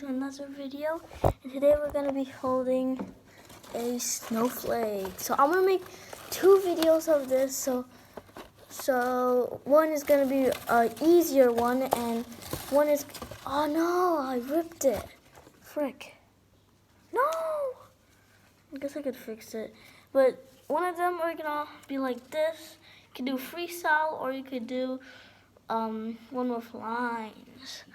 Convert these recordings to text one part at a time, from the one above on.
to another video, and today we're going to be holding a snowflake. So I'm going to make 2 videos of this, so one is going to be an easier one, and one is, oh no, I ripped it, frick, no, I guess I could fix it, but one of them are going to be like this. You could do freestyle, or you could do one with lines.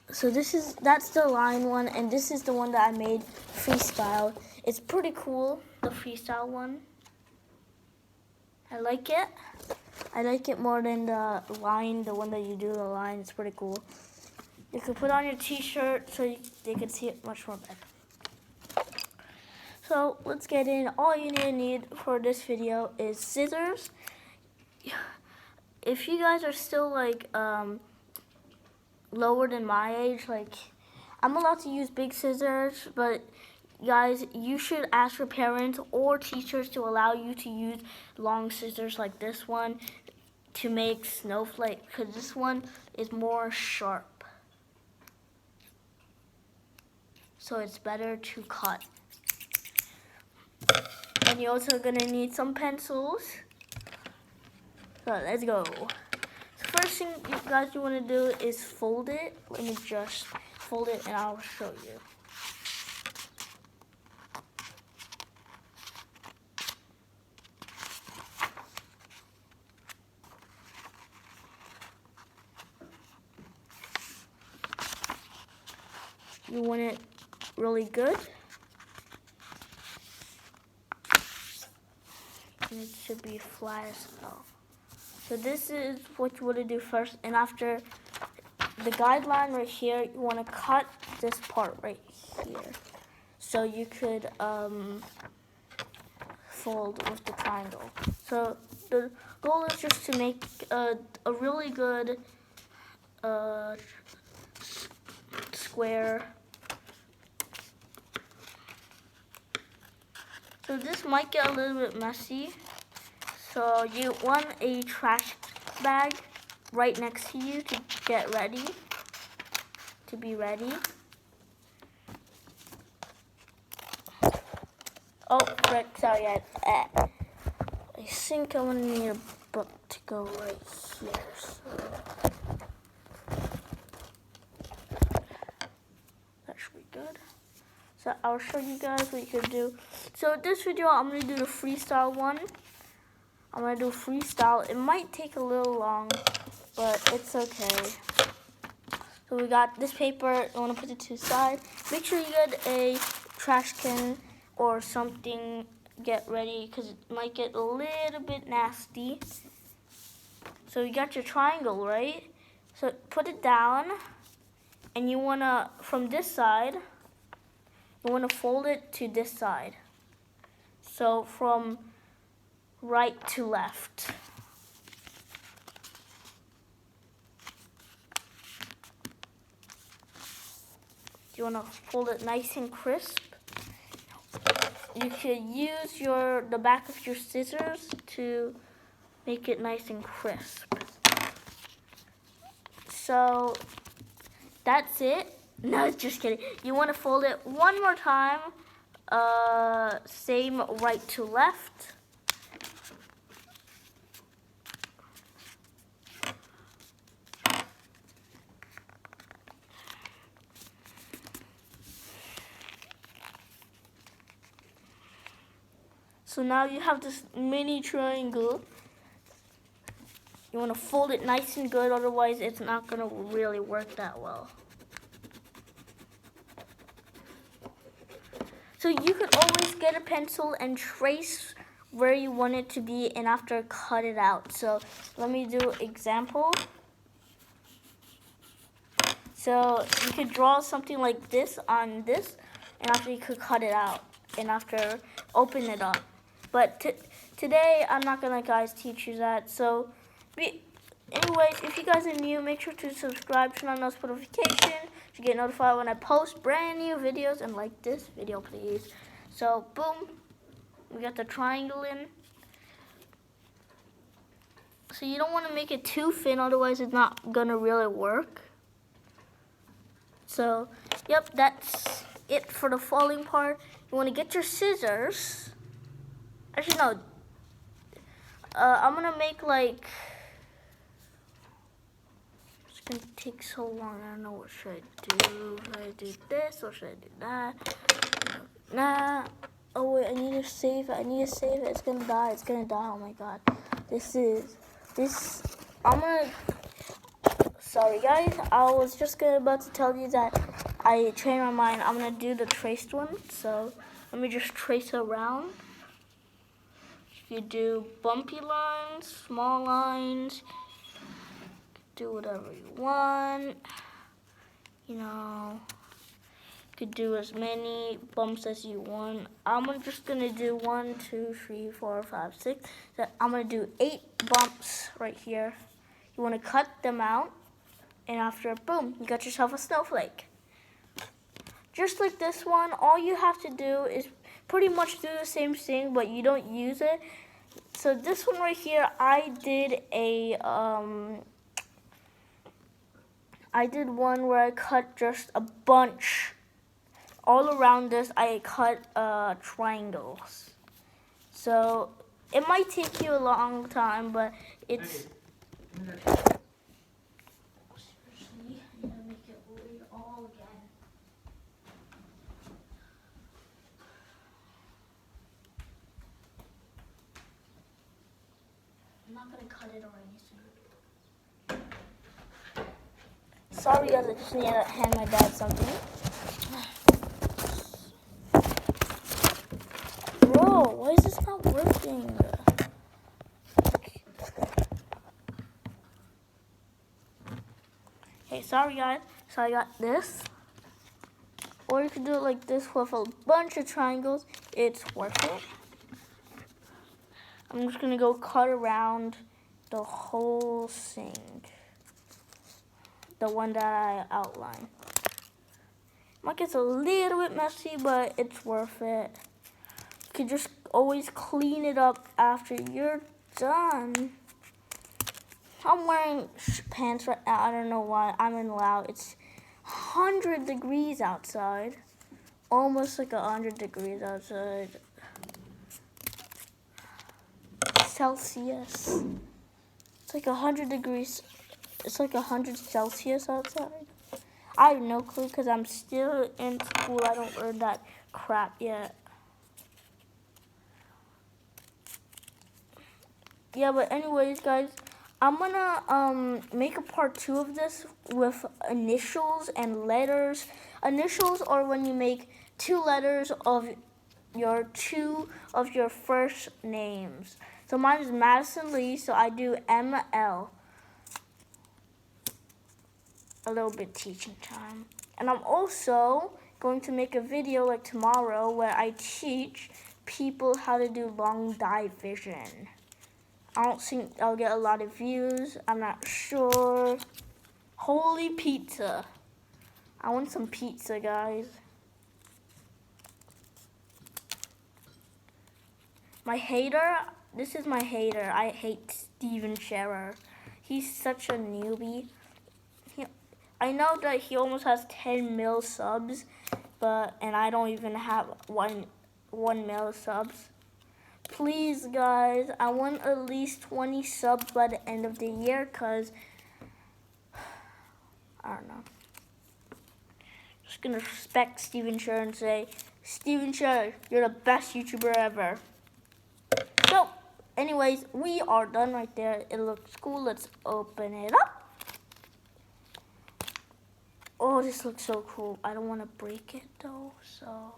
So that's the line one, and this is the one that I made freestyle. It's pretty cool, the freestyle one. I like it. I like it more than the line, the one that you do the line. It's pretty cool. You can put on your t-shirt so they can see it much more better. So let's get in. All you need for this video is scissors. If you guys are still like lower than my age, like I'm allowed to use big scissors, but guys, you should ask your parents or teachers to allow you to use long scissors like this one to make snowflake, because this one is more sharp, so it's better to cut. And you're also gonna need some pencils. So let's go. First thing you want to do is fold it. Let me just fold it and I'll show you. You want it really good. And it should be flat as well. So this is what you want to do first, and after the guideline right here, you want to cut this part right here, so you could fold with the triangle. So the goal is just to make a really good square. So this might get a little bit messy. So you want a trash bag right next to you to get ready, to be ready. Oh, frick, sorry, I think I'm gonna need a book to go right here. So that should be good. So I'll show you guys what you can do. So this video, I'm gonna do the freestyle one. I'm gonna do freestyle. It might take a little long, but it's okay. So we got this paper. I want to put it to the side. Make sure you get a trash can or something. Get ready, because it might get a little bit nasty. So you got your triangle, right? So put it down, and you wanna, from this side, you wanna fold it to this side. So from right to left. You want to fold it nice and crisp. You could use the back of your scissors to make it nice and crisp. So that's it. No, just kidding. You want to fold it one more time. Same right to left. So now you have this mini triangle. You want to fold it nice and good, otherwise it's not going to really work that well. So you could always get a pencil and trace where you want it to be, and after cut it out. So let me do example. So you could draw something like this on this, and after you could cut it out, and after open it up. But today, I'm not gonna, guys, teach you that. So, anyways, if you guys are new, make sure to subscribe, turn on those notifications to get notified when I post brand new videos, and like this video, please. So, boom, we got the triangle in. So you don't want to make it too thin, otherwise it's not gonna really work. So, yep, that's it for the folding part. You want to get your scissors. Actually, no. I'm going to make like... It's going to take so long. I don't know what should I do. Should I do this or should I do that? Nah. Oh, wait, I need to save it. It's going to die. Oh, my God. I'm going to... Sorry, guys. I was just about to tell you that I trained my mind. I'm going to do the traced one. So let me just trace around. You do bumpy lines, small lines. Do whatever you want. You know, you could do as many bumps as you want. I'm just going to do 1, 2, 3, 4, 5, 6. So I'm going to do 8 bumps right here. You want to cut them out. And after, boom, you got yourself a snowflake. Just like this one, all you have to do is pretty much do the same thing, but you don't use it. So this one right here, I did one where I cut just a bunch. All around this, I cut triangles. So it might take you a long time, but it's... I'm not gonna cut it or anything. Sorry guys, I just need to hand my dad something. Bro, why is this not working? Hey, sorry guys. So I got this. Or you can do it like this with a bunch of triangles. It's worth it. I'm just gonna go cut around the whole thing. The one that I outlined. Might get a little bit messy, but it's worth it. You can just always clean it up after you're done. I'm wearing pants right now. I don't know why. I'm in Laos. It's 100 degrees outside. Almost like 100 degrees outside. Celsius. It's like 100 degrees. It's like 100 Celsius outside. I have no clue because I'm still in school. I don't learn that crap yet. Yeah, but anyways, guys, I'm gonna make a part 2 of this with initials and letters. Initials are when you make 2 letters of your first names. So mine is Madison Lee, so I do ML. A little bit teaching time. And I'm also going to make a video like tomorrow where I teach people how to do long division. I don't think I'll get a lot of views. I'm not sure. Holy pizza. I want some pizza, guys. My hater, this is my hater. I hate Steven Scherer. He's such a newbie. I know that he almost has 10 mil subs, and I don't even have 1 mil subs. Please, guys, I want at least 20 subs by the end of the year, because, I don't know. Just gonna respect Steven Scherer and say, Steven Scherer, you're the best YouTuber ever. So, anyways, we are done right there. It looks cool. Let's open it up. Oh, this looks so cool. I don't want to break it, though, so...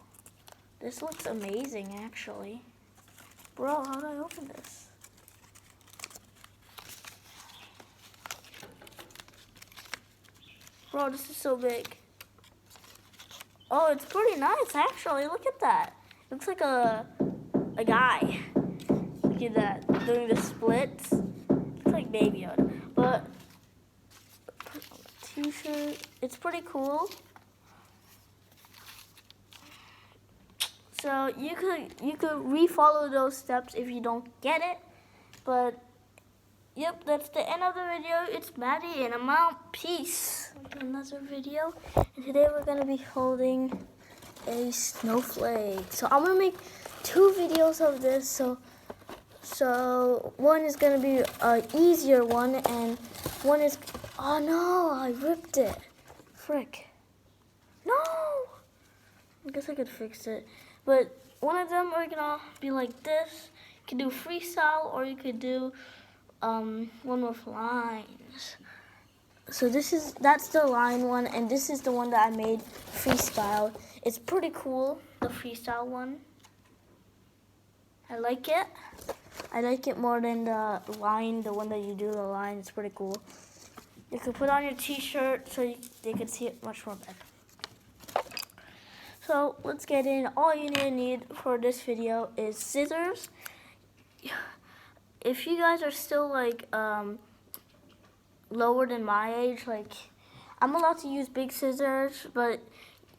This looks amazing, actually. Bro, how do I open this? Bro, this is so big. Oh, it's pretty nice, actually. Look at that. It looks like a guy. Look at that, doing the splits. Looks like Baby Yoda. But, t-shirt, it's pretty cool. So you could re-follow those steps if you don't get it. But, yep, that's the end of the video. It's Maddie, and I'm out. Peace. Another video, and today we're going to be holding a snowflake. So I'm going to make 2 videos of this, so one is going to be an easier one, and one is, oh no, I ripped it, frick, no, I guess I could fix it, but one of them are going to be like this. You could do freestyle, or you could do one with lines. So that's the line one, and this is the one that I made freestyle. It's pretty cool, the freestyle one. I like it. I like it more than the line, the one that you do the line. It's pretty cool. You can put on your t-shirt so they can see it much more better. So let's get in. All you need for this video is scissors. If you guys are still like lower than my age, like I'm allowed to use big scissors, but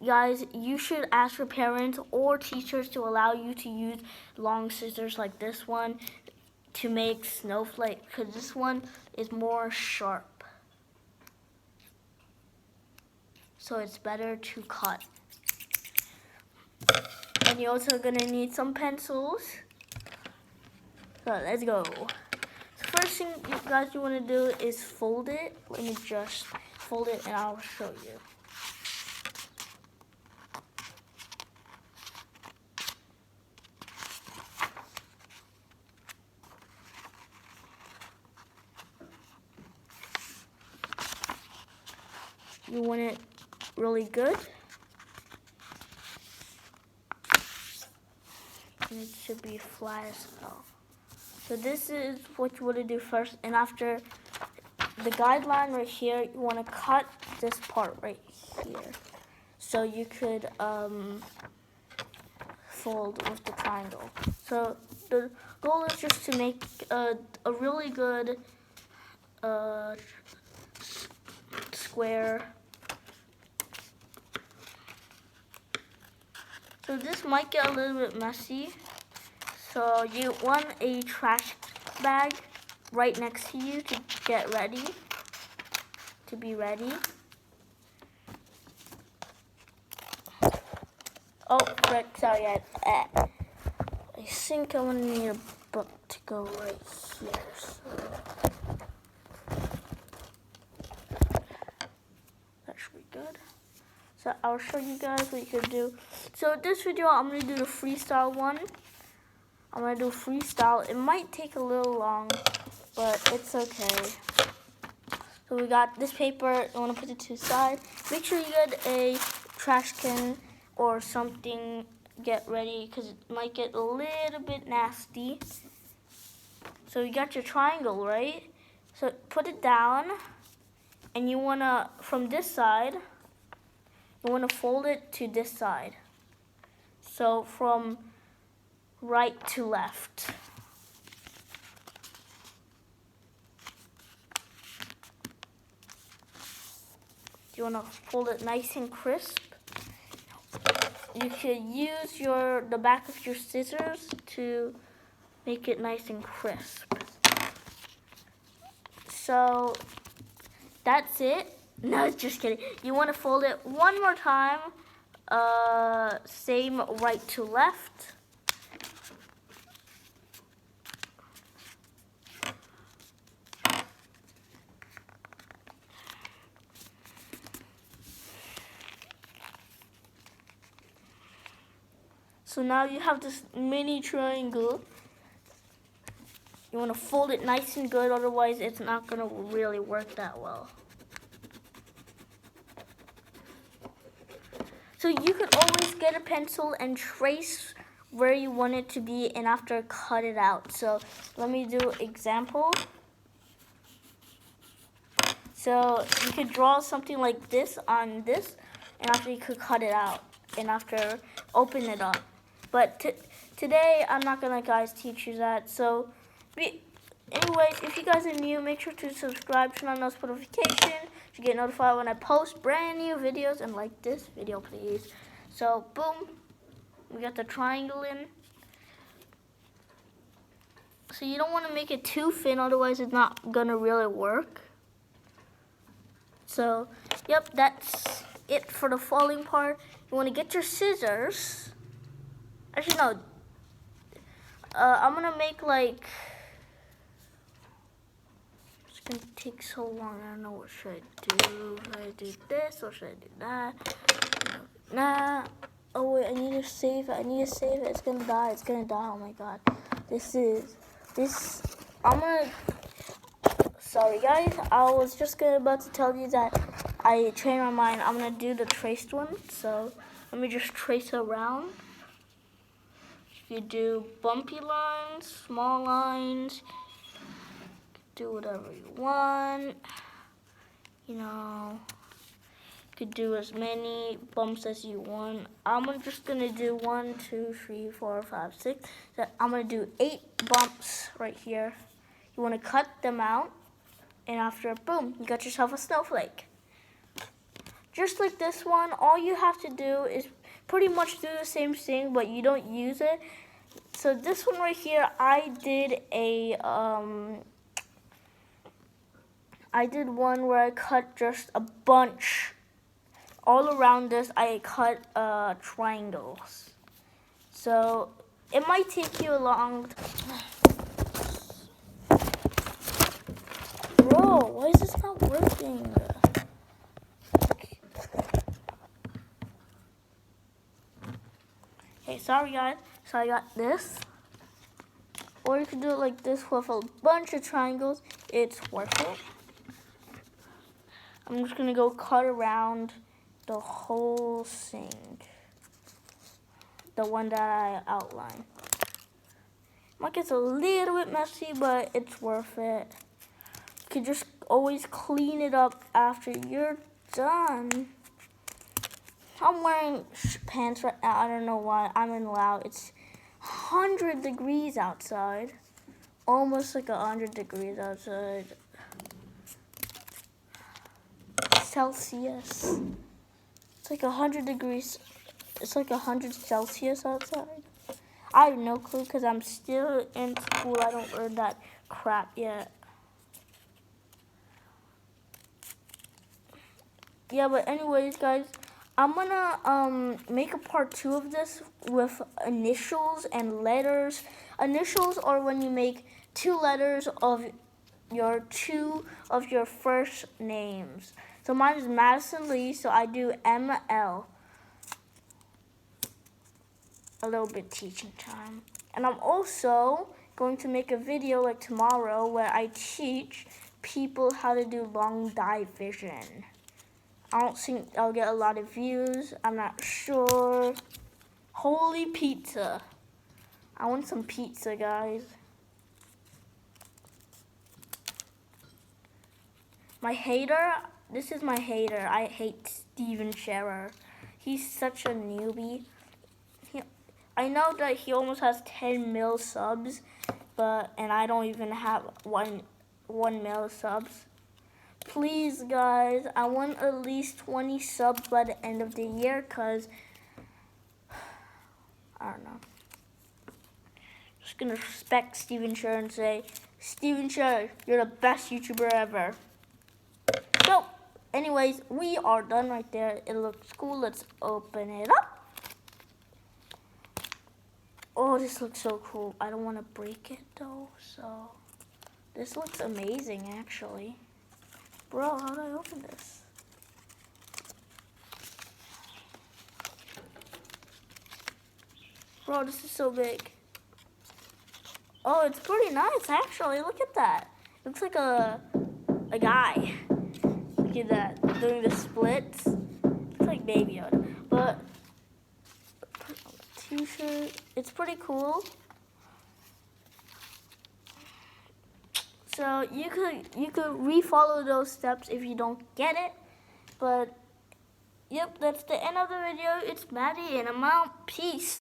guys, you should ask your parents or teachers to allow you to use long scissors like this one to make snowflake, because this one is more sharp, so it's better to cut. And you're also gonna need some pencils. So let's go. First thing you want to do is fold it. Let me just fold it and I'll show you. You want it really good. And it should be flat as well. So this is what you want to do first, and after the guideline right here, you want to cut this part right here. So you could fold with the triangle. So the goal is just to make a really good square. So this might get a little bit messy. So you want a trash bag right next to you to get ready, to be ready. Oh, frick, sorry, I think I'm gonna need a book to go right here. So that should be good. So I'll show you guys what you can do. So this video, I'm gonna do the freestyle one. I'm gonna do freestyle. It might take a little long, but it's okay. So we got this paper. I want to put it to the side. Make sure you get a trash can or something. Get ready, because it might get a little bit nasty. So you got your triangle, right? So put it down, and you wanna, from this side, you wanna fold it to this side. So from right to left. You want to fold it nice and crisp. You could use the back of your scissors to make it nice and crisp. So that's it. No, just kidding. You want to fold it one more time. Same right to left. So now you have this mini triangle. You want to fold it nice and good, otherwise it's not going to really work that well. So you could always get a pencil and trace where you want it to be, and after cut it out. So let me do example. So you could draw something like this on this, and after you could cut it out, and after open it up. But today I'm not gonna guys teach you that. So anyways, if you guys are new, make sure to subscribe, turn on those notifications to get notified when I post brand new videos, and like this video please. So boom, we got the triangle in. So you don't want to make it too thin, otherwise it's not gonna really work. So Yep, that's it for the falling part. You want to get your scissors. Actually, no. I'm gonna make like. It's gonna take so long. I don't know what should I do. Should I do this or should I do that? Nah. Oh wait, I need to save it. I need to save it. It's gonna die. It's gonna die. Oh my god. This. I'm gonna. Sorry guys. I was just about to tell you that I changed my mind. I'm gonna do the traced one. So let me just trace around. You do bumpy lines, small lines. Do whatever you want. You know. Could do as many bumps as you want. I'm just gonna do 1, 2, 3, 4, 5, 6. So I'm gonna do 8 bumps right here. You wanna cut them out, and after, boom, you got yourself a snowflake. Just like this one, all you have to do is pretty much do the same thing, but you don't use it. So this one right here, I did one where I cut just a bunch. All around this, I cut triangles. So it might take you a long time. Bro, why is this not working? Okay, sorry guys. So I got this. Or you can do it like this with a bunch of triangles. It's worth it. I'm just gonna go cut around the whole thing. The one that I outlined. Might get a little bit messy, but it's worth it. You can just always clean it up after you're done. I'm wearing pants right now. I don't know why. I'm in Laos. It's 100 degrees outside. Almost like 100 degrees outside. Celsius. It's like 100 degrees. It's like 100 Celsius outside. I have no clue because I'm still in school. I don't learn that crap yet. Yeah, but anyways, guys, I'm gonna make a part 2 of this with initials and letters. Initials are when you make 2 letters of your first names. So mine is Madison Lee, so I do ML. A little bit teaching time. And I'm also going to make a video like tomorrow where I teach people how to do long division. I don't think I'll get a lot of views. I'm not sure. Holy pizza. I want some pizza, guys. My hater, this is my hater. I hate Steven Scherer. He's such a newbie. I know that he almost has 10 mil subs, and I don't even have 1 mil subs. Please, guys, I want at least 20 subs by the end of the year, because, I don't know. Just gonna respect Steven Scherer and say, Steven Scherer, you're the best YouTuber ever. So, anyways, we are done right there. It looks cool. Let's open it up. Oh, this looks so cool. I don't want to break it, though, so this looks amazing, actually. Bro, how do I open this? Bro, this is so big. Oh, it's pretty nice, actually. Look at that. It looks like a guy. Look at that, doing the splits. It's like Baby Yoda. But t-shirt, it's pretty cool. So you could re-follow those steps if you don't get it. But yep, that's the end of the video. It's Maddie and I'm out. Peace.